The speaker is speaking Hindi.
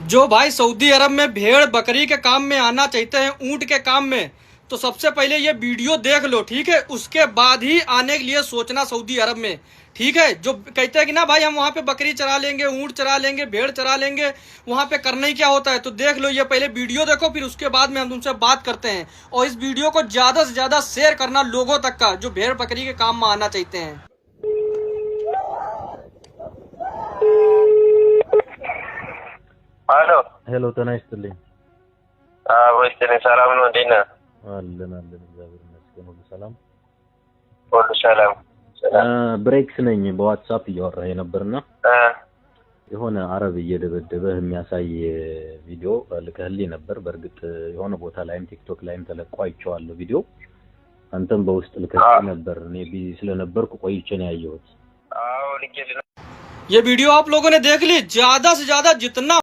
जो भाई सऊदी अरब में भेड़ बकरी के काम में आना चाहते हैं, ऊंट के काम में, तो सबसे पहले ये वीडियो देख लो, ठीक है। उसके बाद ही आने के लिए सोचना सऊदी अरब में, ठीक है। जो कहते हैं कि ना भाई हम वहां पे बकरी चरा लेंगे, ऊंट चरा लेंगे, भेड़ चरा लेंगे, वहां पे करना ही क्या होता है। तो देख लो, ये पहले वीडियो देखो, फिर उसके बाद में हम तुमसे बात करते हैं। और इस वीडियो को ज्यादा से ज्यादा शेयर करना लोगों तक का, जो भेड़ बकरी के काम में आना चाहते हैं। ሄሎ ሄሎ ጤና ይስጥልኝ። ወይስ ሰላም ነው? እንዴት ነህ? አለን እግዚአብሔር ይመስገን ሁሉ ሰላም። ሁሉ ሰላም። ብሬክስ ነኝ። በዋትስአፕ እያወራህ ነበርና የሆነ አረብ እየደበደበህ የሚያሳይ ቪዲዮ ልከህልኝ ነበር። በእርግጥ የሆነ ቦታ ላይም ቲክቶክ ላይም ተለቆ አይቼዋለሁ ቪዲዮ። አንተም በውስጥ ልከህልኝ ነበር። እኔ ቢዚ ስለነበርኩ ቆይቼ ነው ያየሁት። አዎ ልኬልህ። ये वीडियो आप लोगों ने देख ली। ज्यादा से ज्यादा जितना